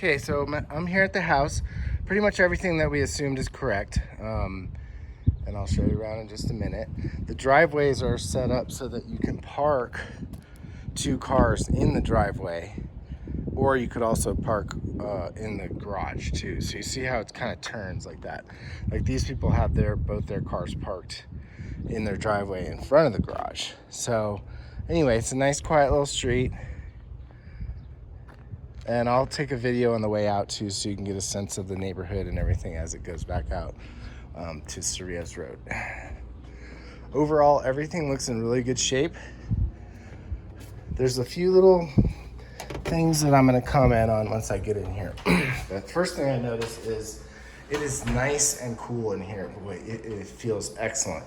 Okay, so I'm here at the house. Pretty much everything that we assumed is correct. And I'll show you around in just a minute. The driveways are set up so that you can park 2 cars in the driveway, or you could also park in the garage too. So you see how it kind of turns like that. Like these people have both their cars parked in their driveway in front of the garage. So anyway, it's a nice quiet little street. And I'll take a video on the way out too, so you can get a sense of the neighborhood and everything as it goes back out to Cerritos Road. Overall, everything looks in really good shape. There's a few little things that I'm going to comment on once I get in here. The first thing I noticed is it is nice and cool in here. Boy, it feels excellent.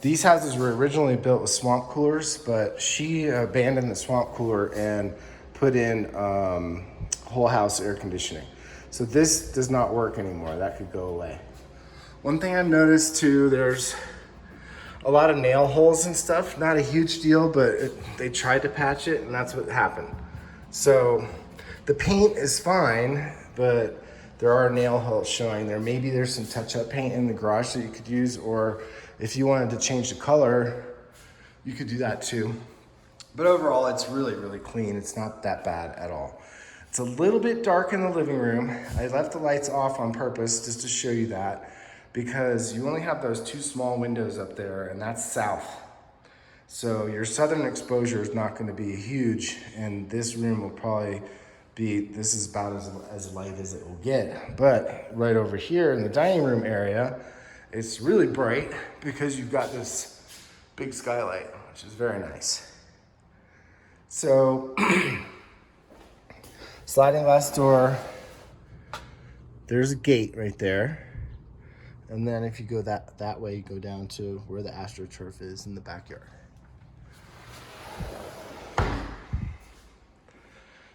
These houses were originally built with swamp coolers, but she abandoned the swamp cooler and put in whole house air conditioning. So this does not work anymore. That could go away. One thing I've noticed too, there's a lot of nail holes and stuff. Not a huge deal, but they tried to patch it and that's what happened. So the paint is fine, but there are nail holes showing there. Maybe there's some touch-up paint in the garage that you could use, or if you wanted to change the color, you could do that too. But overall, it's really, really clean. It's not that bad at all. It's a little bit dark in the living room. I left the lights off on purpose just to show you that, because you only have those 2 small windows up there, and that's south. So your southern exposure is not going to be huge, and this room will probably be, this is about as light as it will get. But right over here in the dining room area, it's really bright because you've got this big skylight, which is very nice. So, sliding glass door, there's a gate right there. And then if you go that way, you go down to where the AstroTurf is in the backyard.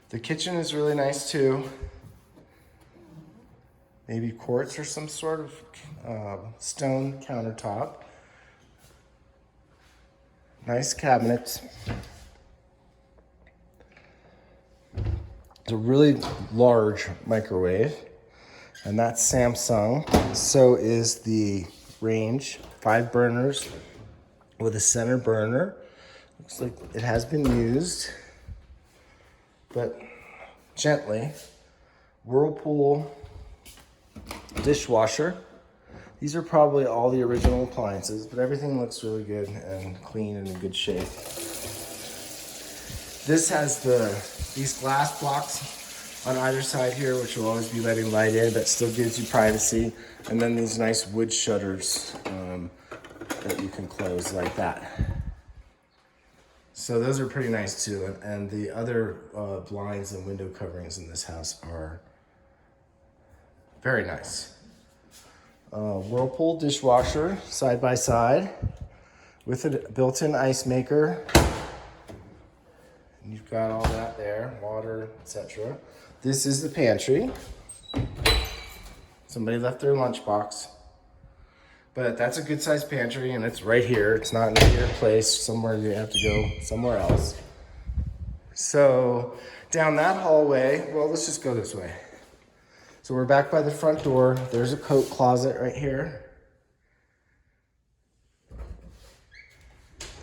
The kitchen is really nice too. Maybe quartz or some sort of stone countertop. Nice cabinets. It's a really large microwave, and that's Samsung. So is the range, 5 burners with a center burner. Looks like it has been used, but gently. Whirlpool dishwasher. These are probably all the original appliances, but everything looks really good and clean and in good shape. This has these glass blocks on either side here, which will always be letting light in, but still gives you privacy. And then these nice wood shutters that you can close like that. So those are pretty nice too. And the other blinds and window coverings in this house are very nice. Whirlpool dishwasher, side by side, with a built-in ice maker. And you've got all that there, water, etc. This is the pantry. Somebody left their lunchbox. But that's a good sized pantry, and it's right here. It's not in a weird place somewhere you have to go somewhere else. So down that hallway, well, let's just go this way. So we're back by the front door. There's a coat closet right here.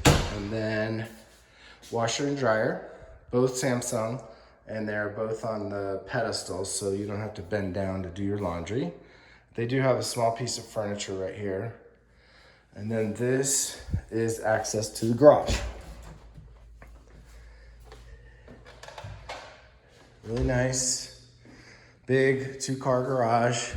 And then washer and dryer, both Samsung, and they're both on the pedestals, so you don't have to bend down to do your laundry. They do have a small piece of furniture right here. And then this is access to the garage. Really nice, big 2-car garage.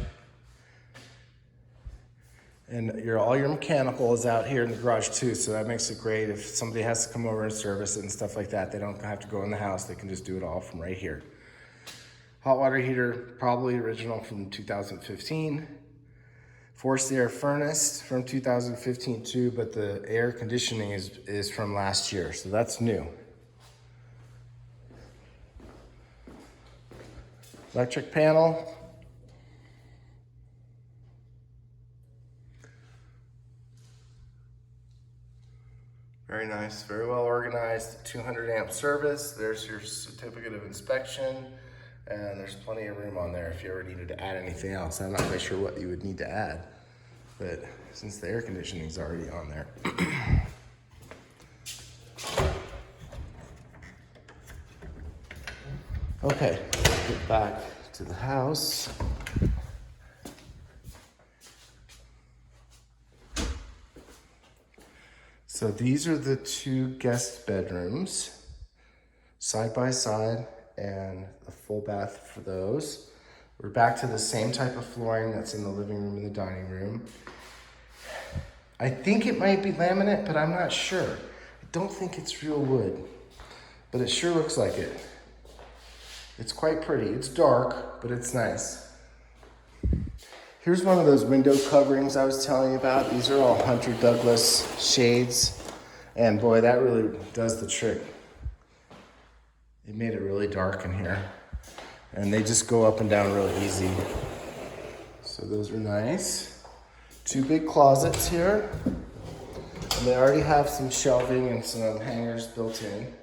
And all your mechanical is out here in the garage too, so that makes it great. If somebody has to come over and service it and stuff like that, they don't have to go in the house. They can just do it all from right here. Hot water heater, probably original from 2015. Forced air furnace from 2015 too, but the air conditioning is from last year, so that's new. Electric panel. Very nice, very well organized. 200 amp service. There's your certificate of inspection. And there's plenty of room on there if you ever needed to add anything else. I'm not quite sure what you would need to add, but since the air conditioning is already on there. Okay, let's get back to the house. So these are the 2 guest bedrooms, side by side, and a full bath for those. We're back to the same type of flooring that's in the living room and the dining room. I think it might be laminate, but I'm not sure. I don't think it's real wood, but it sure looks like it. It's quite pretty. It's dark, but it's nice. Here's one of those window coverings I was telling you about. These are all Hunter Douglas shades. And boy, that really does the trick. It made it really dark in here. And they just go up and down really easy. So those are nice. 2 big closets here. And they already have some shelving and some hangers built in.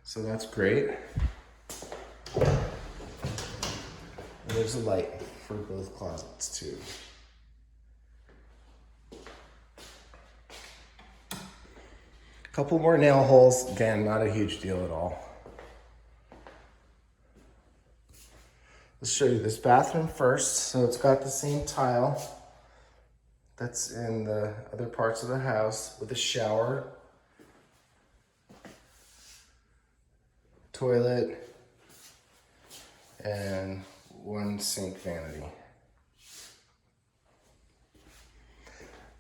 So that's great. And there's a light for both closets too. A couple more nail holes. Again, not a huge deal at all. Let's show you this bathroom first. So it's got the same tile that's in the other parts of the house with a shower, toilet, and 1 sink vanity.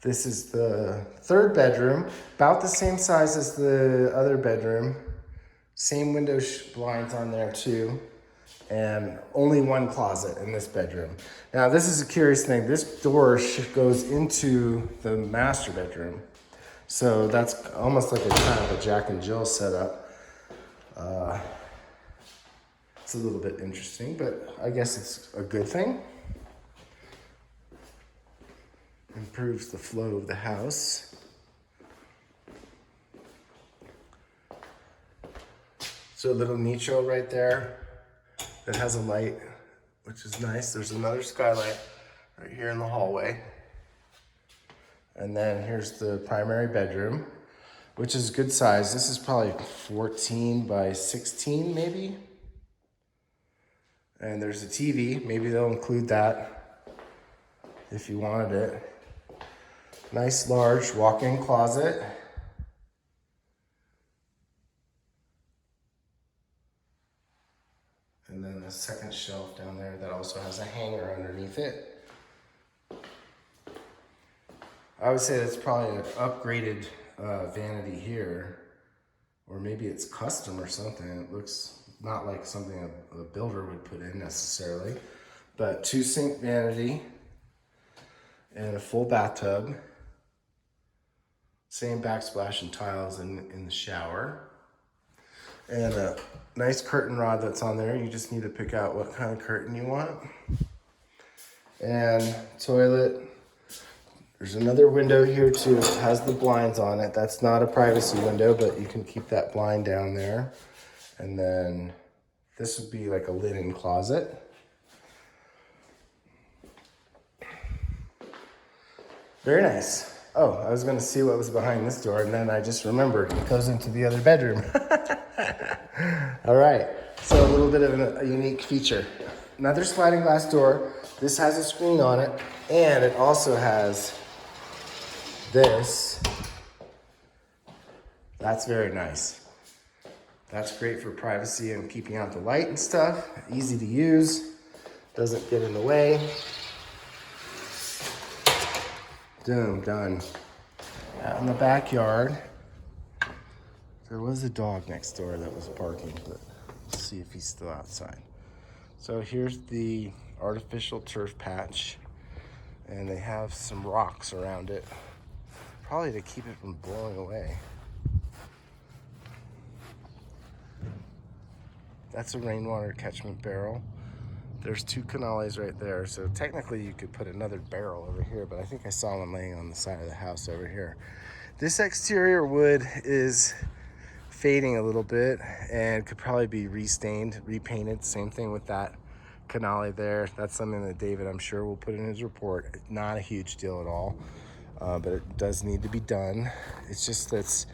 This is the 3rd bedroom, about the same size as the other bedroom. Same window blinds on there too, and only 1 closet in this bedroom. Now this is a curious thing. This door goes into the master bedroom. So that's almost like a kind of a Jack and Jill setup. It's a little bit interesting, but I guess it's a good thing. Improves the flow of the house. So a little nicho right there that has a light, which is nice. There's another skylight right here in the hallway. And then here's the primary bedroom, which is good size. This is probably 14 by 16 maybe. And there's a TV. Maybe they'll include that if you wanted it. Nice large walk-in closet. And then a second shelf down there that also has a hanger underneath it. I would say that's probably an upgraded vanity here, or maybe it's custom or something. It looks not like something a builder would put in necessarily, but 2 sink vanity and a full bathtub. Same backsplash and tiles in the shower. And a nice curtain rod that's on there. You just need to pick out what kind of curtain you want. And toilet. There's another window here too. It has the blinds on it. That's not a privacy window, but you can keep that blind down there. And then this would be like a linen closet. Very nice. Oh, I was gonna see what was behind this door, and then I just remembered it goes into the other bedroom. All right, so a little bit of a unique feature. Another sliding glass door. This has a screen on it, and it also has this. That's very nice. That's great for privacy and keeping out the light and stuff. Easy to use, doesn't get in the way. Boom, done. Out in the backyard, there was a dog next door that was barking, but let's see if he's still outside. So here's the artificial turf patch, and they have some rocks around it, probably to keep it from blowing away. That's a rainwater catchment barrel. There's 2 canales right there, so technically you could put another barrel over here, but I think I saw one laying on the side of the house over here. This exterior wood is fading a little bit and could probably be restained, repainted. Same thing with that canale there. That's something that David, I'm sure, will put in his report. It's not a huge deal at all, but it does need to be done. It's just that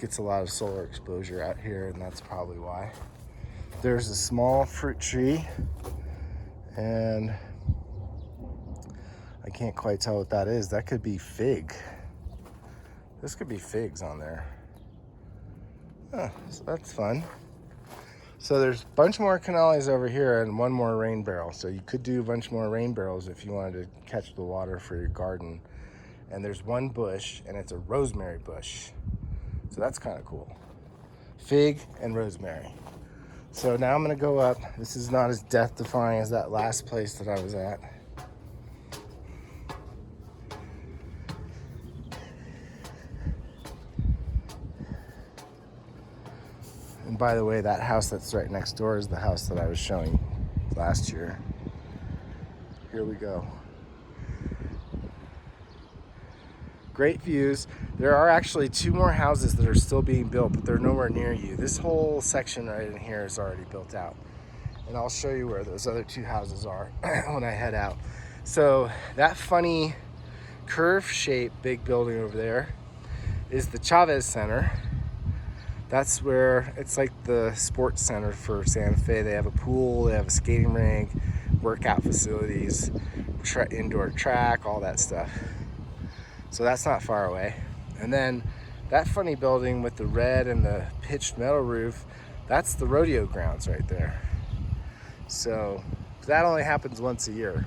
gets a lot of solar exposure out here, and that's probably why. There's a small fruit tree, and I can't quite tell what that is. That could be fig. This could be figs on there. So that's fun. So there's a bunch more canales over here and one more rain barrel. So you could do a bunch more rain barrels if you wanted to catch the water for your garden. And there's one bush, and it's a rosemary bush. So that's kind of cool. Fig and rosemary. So now I'm gonna go up. This is not as death-defying as that last place that I was at. And by the way, that house that's right next door is the house that I was showing last year. Here we go. Great views. There are actually 2 more houses that are still being built, but they're nowhere near you. This whole section right in here is already built out. And I'll show you where those other 2 houses are when I head out. So that funny curve-shaped big building over there is the Chavez Center. That's where it's like the sports center for Santa Fe. They have a pool, they have a skating rink, workout facilities, indoor track, all that stuff. So that's not far away. And then that funny building with the red and the pitched metal roof, that's the rodeo grounds right there. So that only happens once a year,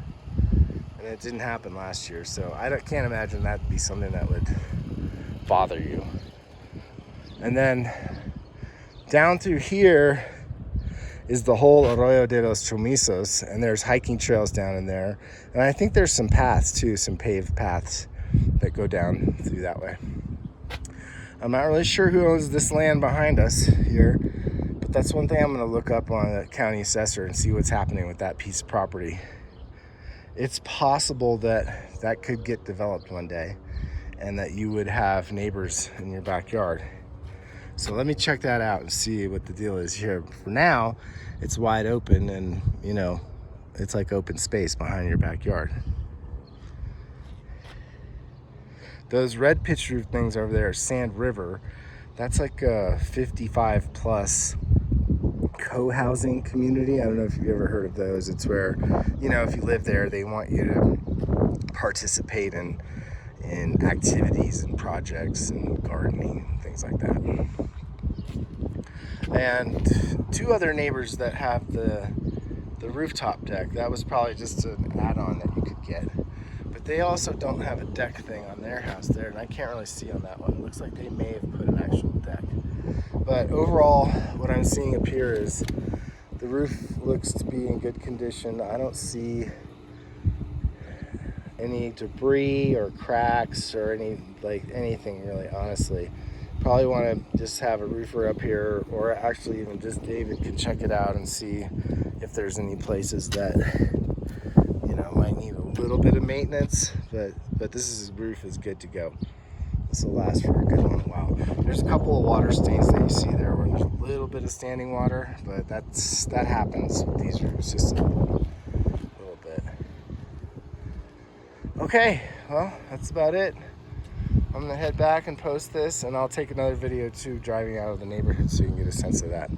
and it didn't happen last year. So I can't imagine that'd be something that would bother you. And then down through here is the whole Arroyo de los Chomizos, and there's hiking trails down in there. And I think there's some paths too, some paved paths that go down through that way. I'm not really sure who owns this land behind us here, but that's one thing I'm gonna look up on the county assessor and see what's happening with that piece of property. It's possible that that could get developed one day and that you would have neighbors in your backyard. So let me check that out and see what the deal is here. For now, it's wide open, and you know, it's like open space behind your backyard. Those red pitch roof things over there are Sand River. That's like a 55 plus co-housing community. I don't know if you've ever heard of those. It's where, you know, if you live there, they want you to participate in activities and projects and gardening and things like that. And 2 other neighbors that have the rooftop deck, that was probably just an add-on that you could get. But they also don't have a deck thing on their house there, and I can't really see on that one. It looks like they may have put an actual deck. But overall, what I'm seeing up here is the roof looks to be in good condition. I don't see any debris or cracks or anything really, honestly. Probably want to just have a roofer up here, or actually even just David can check it out and see if there's any places that, you know, might need a little bit of maintenance, but this roof is good to go. This will last for a good long while. There's a couple of water stains that you see there where there's a little bit of standing water, but that happens with these roofs, just a little bit. Okay, well, that's about it. I'm gonna head back and post this, and I'll take another video too driving out of the neighborhood so you can get a sense of that.